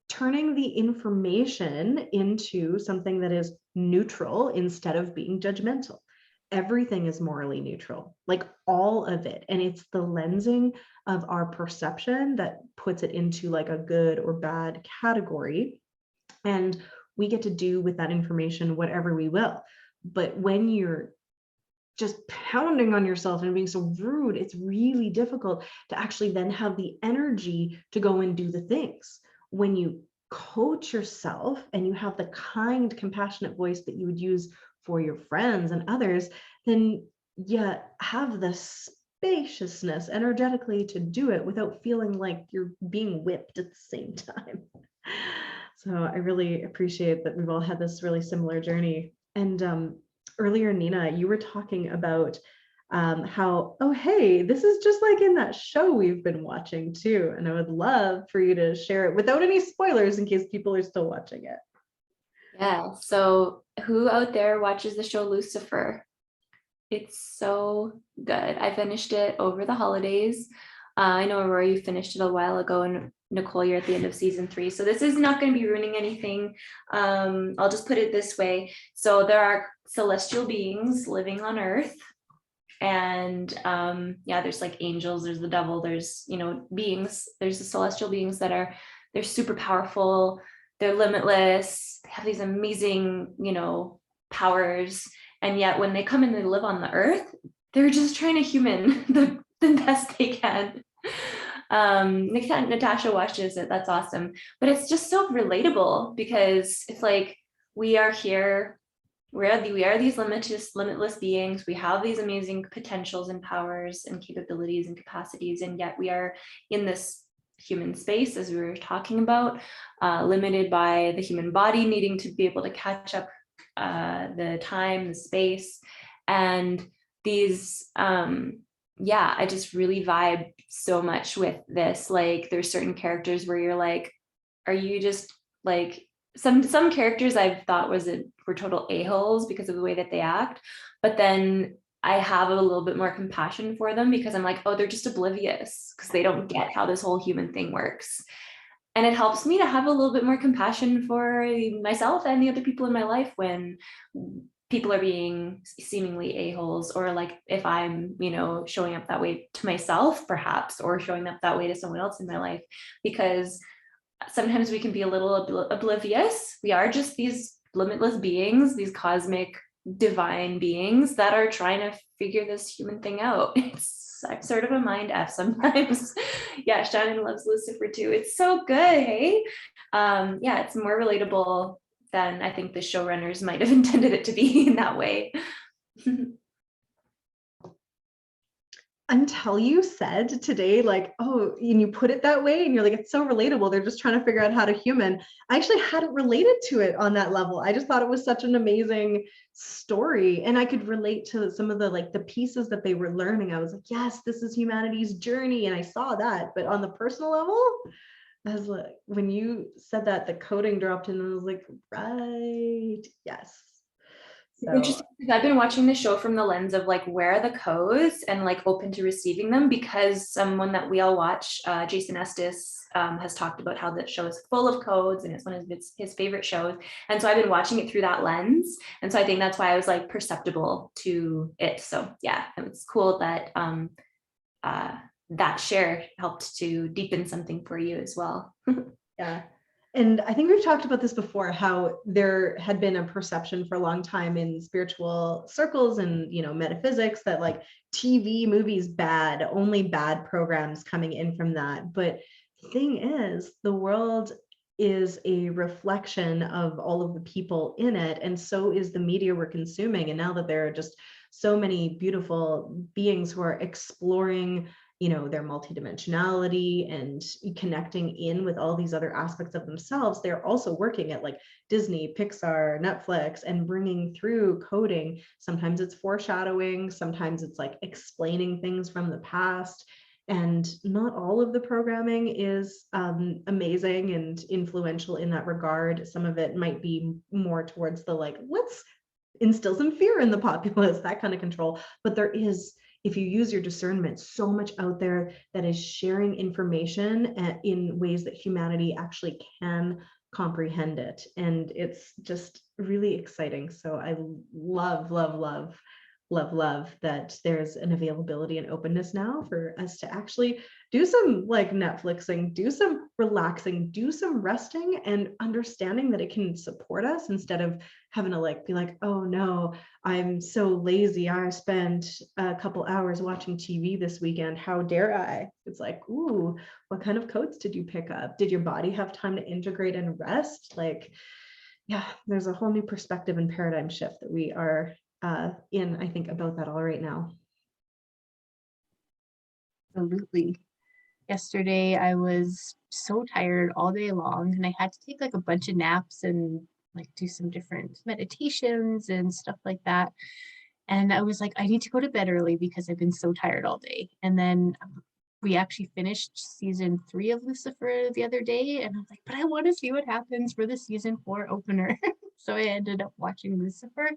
turning the information into something that is neutral instead of being judgmental. Everything is morally neutral, like all of it. And it's the lensing of our perception that puts it into like a good or bad category. And we get to do with that information whatever we will. But when you're just pounding on yourself and being so rude, it's really difficult to actually then have the energy to go and do the things. When you coach yourself and you have the kind, compassionate voice that you would use for your friends and others, then you have the spaciousness energetically to do it without feeling like you're being whipped at the same time. So I really appreciate that we've all had this really similar journey. And earlier, Nina, you were talking about how, oh, hey, this is just like in that show we've been watching too. And I would love for you to share it without any spoilers in case people are still watching it. Yeah, so who out there watches the show Lucifer? It's so good. I finished it over the holidays. I know, Aurora, you finished it a while ago, and Nicole, you're at the end of season 3. So this is not going to be ruining anything. I'll just put it this way. So there are celestial beings living on Earth. And yeah, there's like angels, there's the devil, there's, beings, there's the celestial beings they're super powerful, they're limitless, they have these amazing, powers. And yet when they come and they live on the earth, they're just trying to human the best they can. Natasha watches it, that's awesome. But it's just so relatable because it's like, we are here, we are these limitless beings. We have these amazing potentials and powers and capabilities and capacities, and yet we are in this human space, as we were talking about, limited by the human body needing to be able to catch up the time, the space, and these I just really vibe so much with this. Like, there's certain characters where you're like, are you just like, some characters I've thought were total a-holes because of the way that they act, but then I have a little bit more compassion for them because I'm like, oh, they're just oblivious because they don't get how this whole human thing works. And it helps me to have a little bit more compassion for myself and the other people in my life when people are being seemingly a-holes, or like if I'm, showing up that way to myself perhaps, or showing up that way to someone else in my life, because sometimes we can be a little oblivious. We are just these limitless beings, these cosmic divine beings that are trying to figure this human thing out. It's sort of a mind F sometimes. Yeah, Shannon loves Lucifer too. It's so good, hey? Yeah, it's more relatable than I think the showrunners might have intended it to be in that way. Until you said today, like, oh, and you put it that way and you're like, it's so relatable, they're just trying to figure out how to human. I actually hadn't related to it on that level. I just thought it was such an amazing story, and I could relate to some of the pieces that they were learning. I was like, yes, this is humanity's journey, and I saw that. But on the personal level, I was like, when you said that, the coding dropped in, and I was like, right, yes. So interesting, because I've been watching the show from the lens of like, where are the codes, and like open to receiving them, because someone that we all watch, Jason Estes, has talked about how the show is full of codes and it's one of his favorite shows. And so I've been watching it through that lens. And so I think that's why I was like perceptible to it. So yeah, it's cool that that share helped to deepen something for you as well. yeah. And I think we've talked about this before, how there had been a perception for a long time in spiritual circles and, metaphysics that like TV, movies, bad, only bad programs coming in from that. But the thing is, the world is a reflection of all of the people in it. And so is the media we're consuming. And now that there are just so many beautiful beings who are exploring their multidimensionality and connecting in with all these other aspects of themselves, they're also working at like Disney, Pixar, Netflix, and bringing through coding. Sometimes it's foreshadowing, sometimes it's like explaining things from the past. And not all of the programming is amazing and influential in that regard. Some of it might be more towards the like, let's instill some fear in the populace, that kind of control. But there is, if you use your discernment, so much out there that is sharing information in ways that humanity actually can comprehend it. And it's just really exciting. So I love that there's an availability and openness now for us to actually do some like Netflixing, do some relaxing, do some resting, and understanding that it can support us instead of having to like be like, oh no, I'm so lazy. I spent a couple hours watching TV this weekend. How dare I? It's like, ooh, what kind of codes did you pick up? Did your body have time to integrate and rest? Like, yeah, there's a whole new perspective and paradigm shift that we are in, I think, about that all right now. Absolutely. Yesterday, I was so tired all day long, and I had to take like a bunch of naps and like do some different meditations and stuff like that. And I was like, I need to go to bed early because I've been so tired all day. And then we actually finished season 3 of Lucifer the other day, and I was like, but I want to see what happens for the season 4 opener. So I ended up watching Lucifer,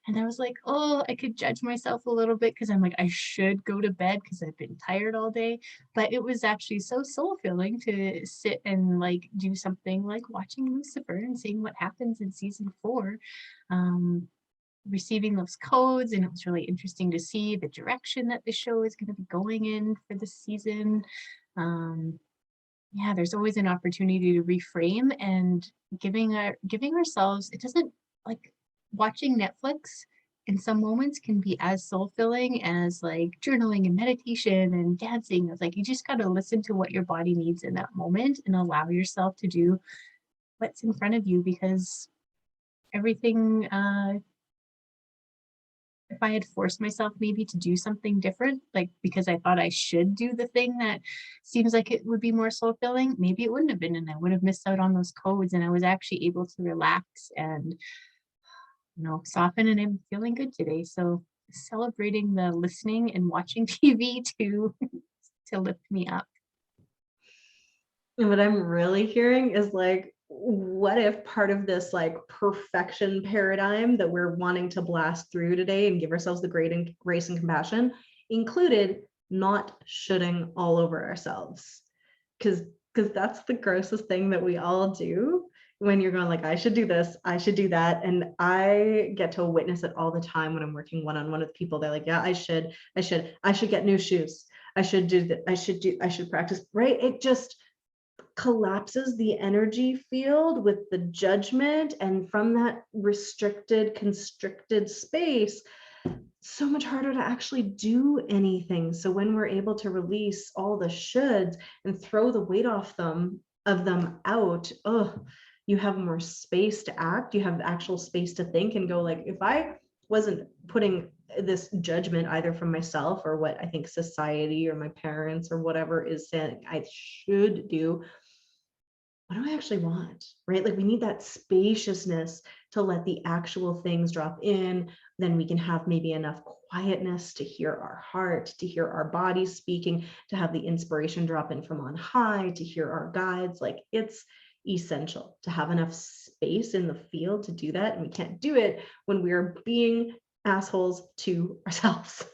and I was like, oh, I could judge myself a little bit because I'm like, I should go to bed because I've been tired all day. But it was actually so soul-filling to sit and like do something like watching Lucifer and seeing what happens in season 4. Receiving those codes, and it was really interesting to see the direction that the show is going to be going in for this season. Yeah, there's always an opportunity to reframe and giving ourselves, it doesn't, like, watching Netflix in some moments can be as soul-filling as like journaling and meditation and dancing. It's like you just got to listen to what your body needs in that moment and allow yourself to do what's in front of you, because everything if I had forced myself maybe to do something different, like because I thought I should do the thing that seems like it would be more soul-filling, maybe it wouldn't have been, and I would have missed out on those codes, and I was actually able to relax and, soften, and I'm feeling good today. So celebrating the listening and watching TV to lift me up. And what I'm really hearing is like, what if part of this like perfection paradigm that we're wanting to blast through today and give ourselves the grace and compassion included not shoulding all over ourselves? Because that's the grossest thing that we all do when you're going like, I should do this, I should do that. And I get to witness it all the time when I'm working one-on-one with people. They're like, yeah, I should get new shoes. I should do that. I should practice, right? It just collapses the energy field with the judgment, and from that restricted, constricted space, so much harder to actually do anything. So when we're able to release all the shoulds and throw the weight off them out, you have more space to act. You have actual space to think and go like, if I wasn't putting this judgment either from myself or what I think society or my parents or whatever is saying I should do, what do I actually want, right? Like we need that spaciousness to let the actual things drop in. Then we can have maybe enough quietness to hear our heart, to hear our body speaking, to have the inspiration drop in from on high, to hear our guides. Like it's essential to have enough space in the field to do that. And we can't do it when we're being assholes to ourselves.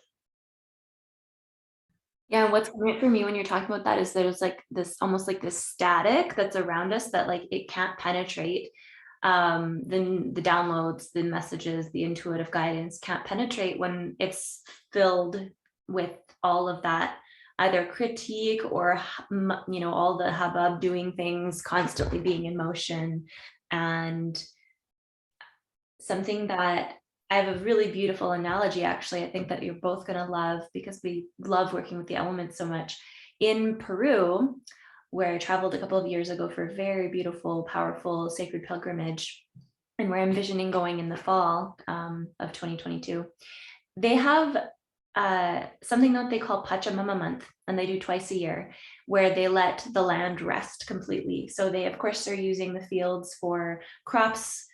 Yeah, and what's great for me when you're talking about that is there's like this almost like this static that's around us that like it can't penetrate. The downloads, the messages, the intuitive guidance can't penetrate when it's filled with all of that either critique or all the hubbub, doing things, constantly being in motion. And something that I have a really beautiful analogy, actually, I think that you're both going to love because we love working with the elements so much. In Peru, where I traveled a couple of years ago for a very beautiful, powerful, sacred pilgrimage, and we're envisioning going in the fall of 2022, they have something that they call Pachamama month, and they do twice a year, where they let the land rest completely. So they, of course, are using the fields for crops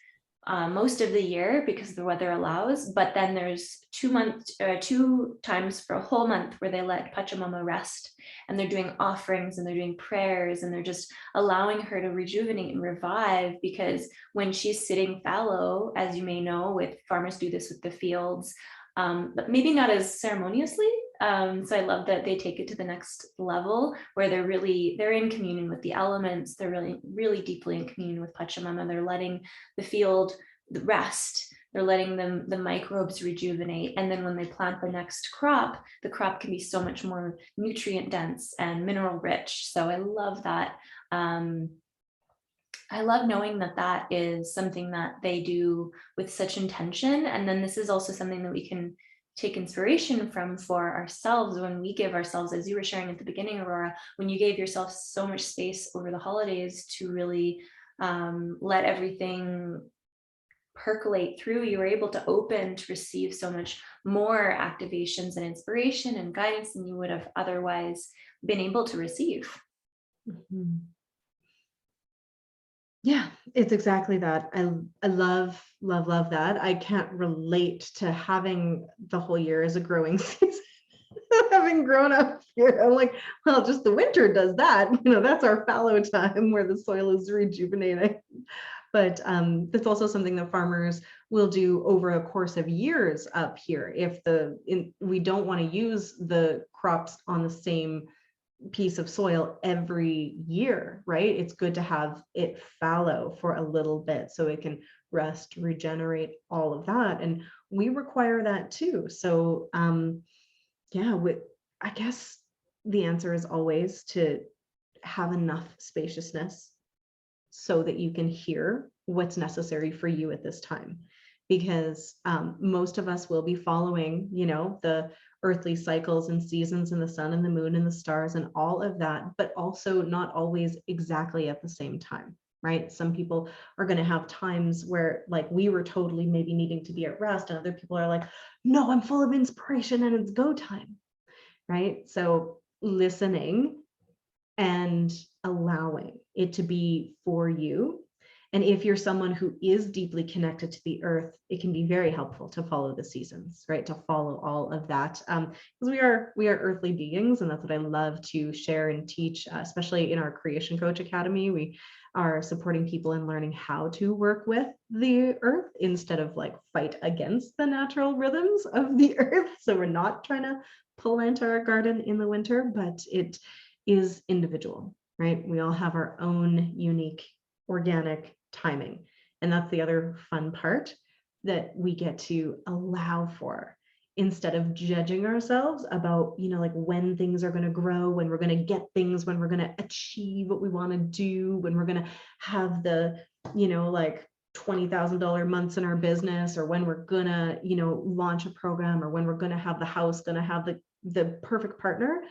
most of the year because the weather allows, but then there's 2 times for a whole month where they let Pachamama rest, and they're doing offerings and they're doing prayers and they're just allowing her to rejuvenate and revive, because when she's sitting fallow, as you may know, with farmers do this with the fields, but maybe not as ceremoniously. So I love that they take it to the next level where they're in communion with the elements. They're really, really deeply in communion with Pachamama. They're letting the field rest They're letting the microbes rejuvenate. And then when they plant the next crop, the crop can be so much more nutrient dense and mineral rich. So I love that. I love knowing that that is something that they do with such intention. And then this is also something that we can take inspiration from for ourselves when we give ourselves, as you were sharing at the beginning, Aurora, when you gave yourself so much space over the holidays to really let everything percolate through, you were able to open to receive so much more activations and inspiration and guidance than you would have otherwise been able to receive. Mhm. Yeah, it's exactly that. I love, love, love that. I can't relate to having the whole year as a growing season. Having grown up here, I'm like, well, just the winter does that. That's our fallow time where the soil is rejuvenating. But that's also something that farmers will do over a course of years up here. If we don't want to use the crops on the same piece of soil every year, right? It's good to have it fallow for a little bit so it can rest, regenerate, all of that. And we require that too. So yeah, I guess the answer is always to have enough spaciousness so that you can hear what's necessary for you at this time. Because most of us will be following, the earthly cycles and seasons and the sun and the moon and the stars and all of that, but also not always exactly at the same time, right? Some people are going to have times where, like, we were totally maybe needing to be at rest, and other people are like, no, I'm full of inspiration and it's go time, right? So listening and allowing it to be for you. And if you're someone who is deeply connected to the earth, it can be very helpful to follow the seasons, right? To follow all of that, because we are earthly beings, and that's what I love to share and teach, especially in our Creation Coach Academy. We are supporting people in learning how to work with the earth instead of like fight against the natural rhythms of the earth. So we're not trying to plant our garden in the winter, but it is individual, right? We all have our own unique organic timing. And that's the other fun part that we get to allow for, instead of judging ourselves about, like when things are going to grow, when we're going to get things, when we're going to achieve what we want to do, when we're going to have the, like $20,000 months in our business, or when we're going to, launch a program, or when we're going to have the house, going to have the perfect partner.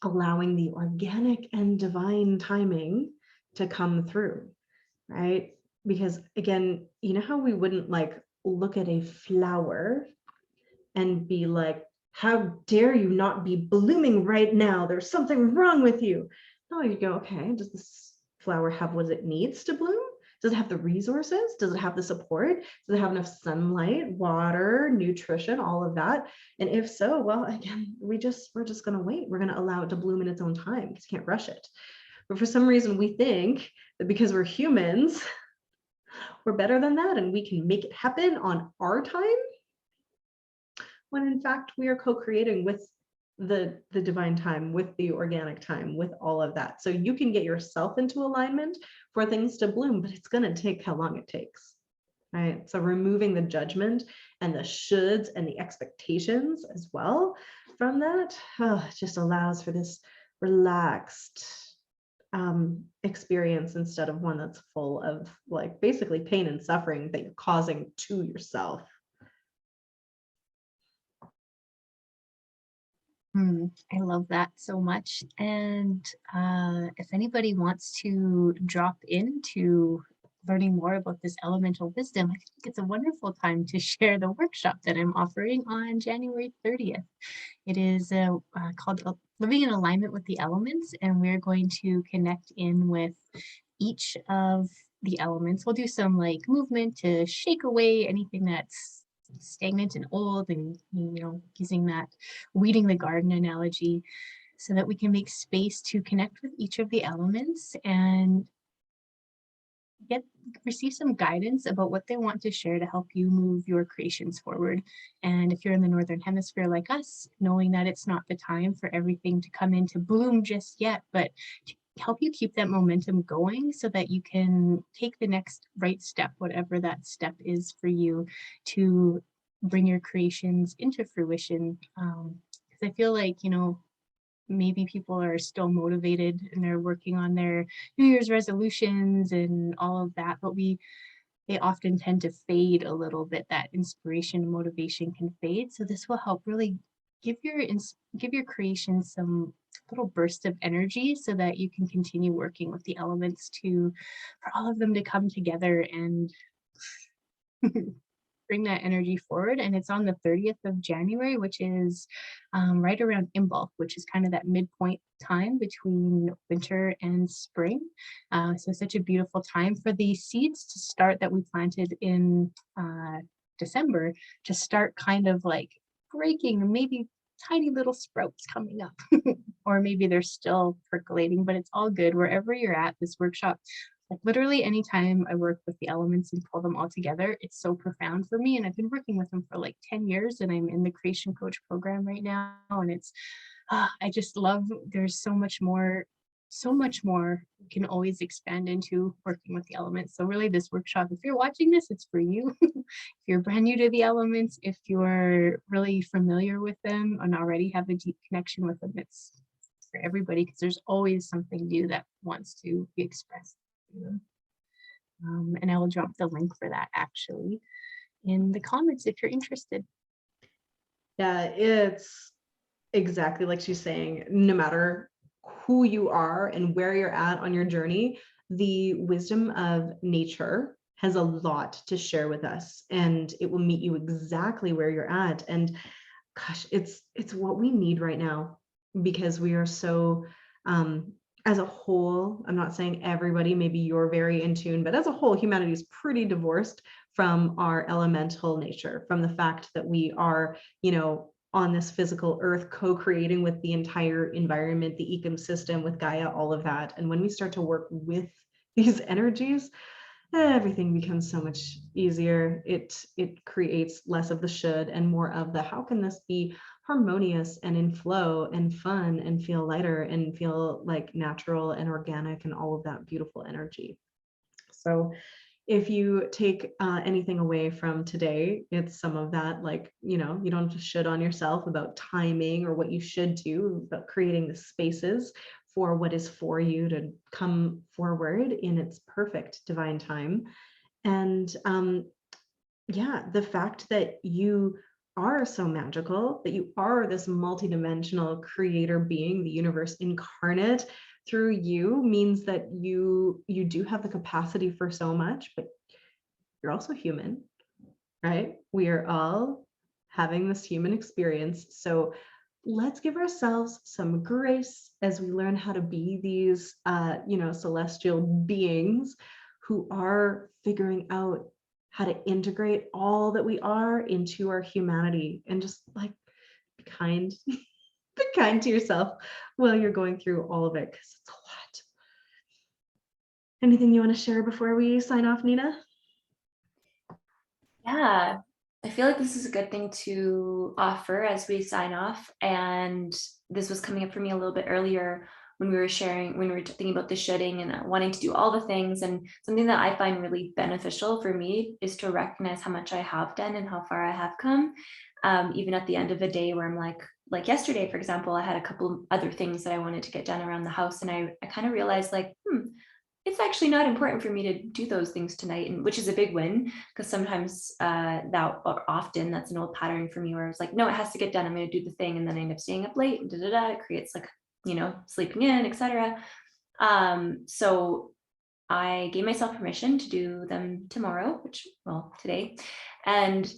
Allowing the organic and divine timing to come through, right? Because again, how we wouldn't like look at a flower and be like, how dare you not be blooming right now? There's something wrong with you. No, you go, okay, does this flower have what it needs to bloom? Does it have the resources? Does it have the support? Does it have enough sunlight, water, nutrition, all of that? And if so, well, again, we're just going to wait. We're going to allow it to bloom in its own time because you can't rush it. But for some reason, we think that because we're humans, we're better than that and we can make it happen on our time, when in fact we are co-creating with the divine time, with the organic time, with all of that. So you can get yourself into alignment for things to bloom, but it's going to take how long it takes, right? So removing the judgment and the shoulds and the expectations as well from that, just allows for this relaxed experience, instead of one that's full of like basically pain and suffering that you're causing to yourself. I love that so much. And if anybody wants to drop into learning more about this elemental wisdom, I think it's a wonderful time to share the workshop that I'm offering on January 30th. It is called Living in Alignment with the Elements, and we're going to connect in with each of the elements. We'll do some like movement to shake away anything that's stagnant and old, and using that weeding the garden analogy, so that we can make space to connect with each of the elements and receive some guidance about what they want to share to help you move your creations forward. And if you're in the Northern Hemisphere like us, knowing that it's not the time for everything to come into bloom just yet, but help you keep that momentum going so that you can take the next right step, whatever that step is for you, to bring your creations into fruition. Because I feel like, maybe people are still motivated and they're working on their New Year's resolutions and all of that, but they often tend to fade a little bit. That inspiration and motivation can fade. So this will help really give your creation some little burst of energy so that you can continue working with the elements for all of them to come together and bring that energy forward. And it's on the 30th of January, which is right around Imbolc, which is kind of that midpoint time between winter and spring. So such a beautiful time for the seeds to start that we planted in December to start kind of like breaking, and maybe tiny little sprouts coming up. Or maybe they're still percolating, but it's all good wherever you're at. This workshop, like literally anytime I work with the elements and pull them all together, it's so profound for me. And I've been working with them for like 10 years, and I'm in the creation coach program right now. And it's, I just love, there's so much more you can always expand into working with the elements. So really this workshop, if you're watching this, it's for you. If you're brand new to the elements, if you're really familiar with them and already have a deep connection with them, it's for everybody, because there's always something new that wants to be expressed. And I will drop the link for that actually in the comments if you're interested. Yeah, it's exactly like she's saying, no matter who you are and where you're at on your journey, the wisdom of nature has a lot to share with us, and it will meet you exactly where you're at. And gosh, it's what we need right now, because we are so as a whole, I'm not saying everybody, maybe you're very in tune, but as a whole, humanity is pretty divorced from our elemental nature, from the fact that we are, on this physical earth, co-creating with the entire environment, the ecosystem, with Gaia, all of that. And when we start to work with these energies, everything becomes so much easier. It creates less of the should and more of the how can this be harmonious and in flow and fun and feel lighter and feel like natural and organic and all of that beautiful energy. So if you take anything away from today, it's some of that, like, you don't just should on yourself about timing or what you should do, but creating the spaces for what is for you to come forward in its perfect divine time. And the fact that you are so magical, that you are this multidimensional creator being, the universe incarnate through you, means that you do have the capacity for so much, but you're also human, right? We are all having this human experience. So let's give ourselves some grace as we learn how to be these, celestial beings who are figuring out how to integrate all that we are into our humanity, and just like be kind, be kind to yourself while you're going through all of it, because it's a lot. Anything you want to share before we sign off, Nina? Yeah, I feel like this is a good thing to offer as we sign off. And this was coming up for me a little bit earlier when we were thinking about the shoulding and wanting to do all the things. And something that I find really beneficial for me is to recognize how much I have done and how far I have come. Even at the end of a day where I'm like yesterday, for example, I had a couple of other things that I wanted to get done around the house. And I kind of realized it's actually not important for me to do those things tonight, and which is a big win, because sometimes often that's an old pattern for me where I was like, no, it has to get done. I'm going to do the thing. And then I end up staying up late and It creates like, sleeping in, etc. So I gave myself permission to do them tomorrow, today, and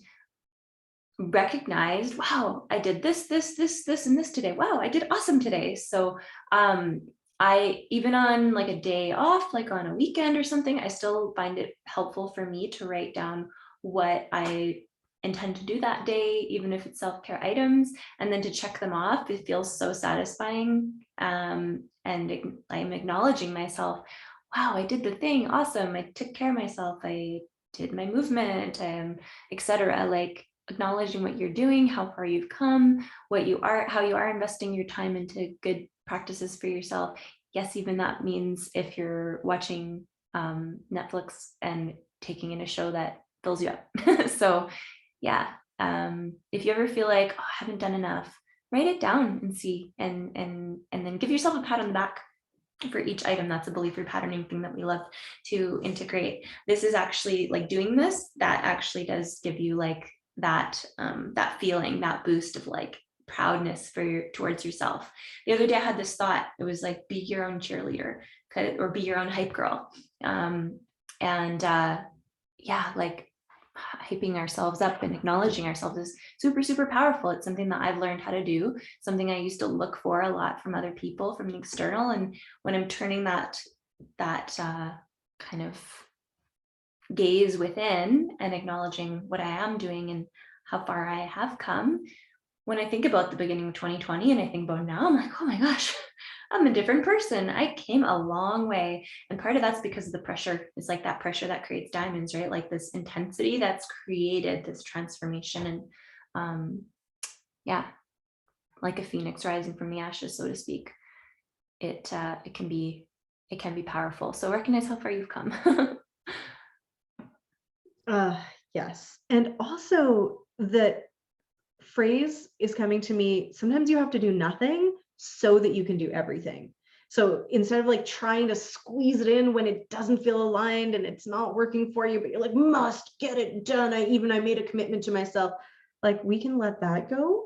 recognized, wow, I did this, and this today. Wow, I did awesome today. So I, even on like a day off, like on a weekend or something, I still find it helpful for me to write down what I intend to do that day, even if it's self-care items, and then to check them off. It feels so satisfying. And I'm acknowledging myself. Wow, I did the thing. Awesome. I took care of myself. I did my movement, etc. Like acknowledging what you're doing, how far you've come, how you are investing your time into good practices for yourself, yes, even that means if you're watching Netflix and taking in a show that fills you up. So yeah, if you ever feel like, oh, I haven't done enough, write it down and see, and then give yourself a pat on the back for each item. That's a belief repatterning thing that we love to integrate. This is actually like doing this, that actually does give you like that that feeling, that boost of like proudness towards yourself. The other day I had this thought. It was like, be your own cheerleader, or be your own hype girl. Yeah, like hyping ourselves up and acknowledging ourselves is super, super powerful. It's something that I've learned how to do, something I used to look for a lot from other people, from the external. And when I'm turning that kind of gaze within and acknowledging what I am doing and how far I have come, when I think about the beginning of 2020 and I think about now, I'm like, oh my gosh, I'm a different person. I came a long way. And part of that's because of the pressure. It's like that pressure that creates diamonds, right? Like this intensity that's created this transformation. And yeah, like a phoenix rising from the ashes, so to speak. It can be powerful. So recognize how far you've come. Yes. And also that phrase is coming to me, sometimes you have to do nothing so that you can do everything. So instead of like trying to squeeze it in when it doesn't feel aligned and it's not working for you, but you're like, must get it done. I made a commitment to myself. Like, we can let that go.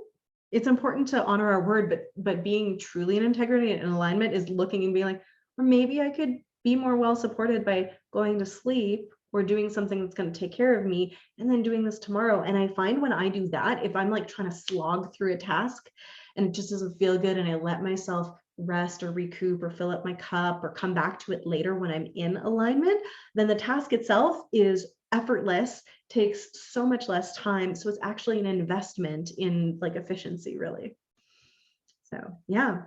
It's important to honor our word, but being truly in integrity and alignment is looking and being like, or maybe I could be more well supported by going to sleep or doing something that's going to take care of me and then doing this tomorrow. And I find when I do that, if I'm like trying to slog through a task and it just doesn't feel good and I let myself rest or recoup or fill up my cup or come back to it later when I'm in alignment, then the task itself is effortless, takes so much less time. So it's actually an investment in like efficiency, really. So yeah.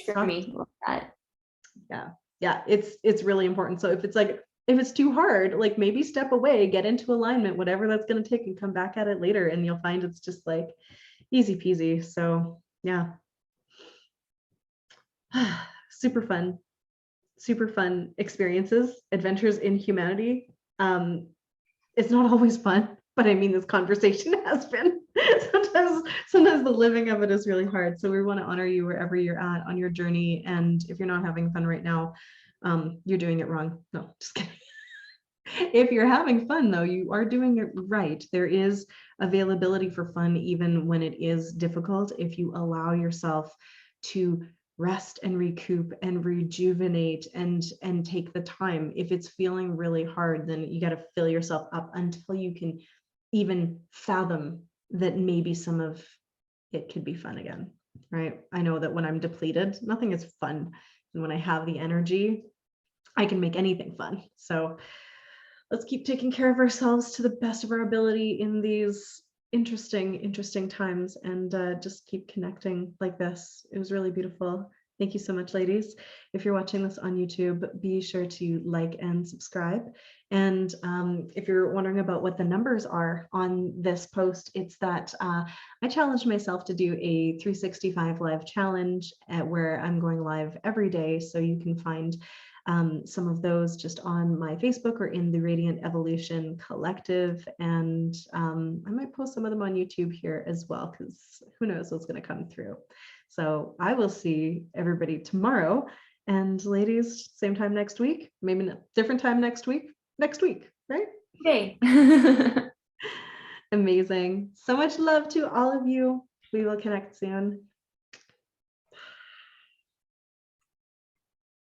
For me, that. Yeah, it's really important. So if it's too hard, like maybe step away, get into alignment, whatever that's going to take, and come back at it later, and you'll find it's just like easy peasy. So yeah. Super fun experiences, adventures in humanity. It's not always fun, but I mean, this conversation has been. Sometimes the living of it is really hard. So we want to honor you wherever you're at on your journey. And if you're not having fun right now, you're doing it wrong. No, just kidding. If you're having fun though, you are doing it right. There is availability for fun, even when it is difficult, if you allow yourself to rest and recoup and rejuvenate and take the time. If it's feeling really hard, then you got to fill yourself up until you can even fathom that maybe some of it could be fun again, right? I know that when I'm depleted, nothing is fun. And when I have the energy, I can make anything fun. So let's keep taking care of ourselves to the best of our ability in these interesting times, and just keep connecting like this. It was really beautiful. Thank you so much, ladies. If you're watching this on YouTube, be sure to like and subscribe. And if you're wondering about what the numbers are on this post, it's that I challenged myself to do a 365 live challenge where I'm going live every day. So you can find some of those just on my Facebook or in the Radiant Evolution Collective. And I might post some of them on YouTube here as well, because who knows what's going to come through. So I will see everybody tomorrow. And ladies, same time next week, maybe a different time next week, right? Okay. Amazing. So much love to all of you. We will connect soon.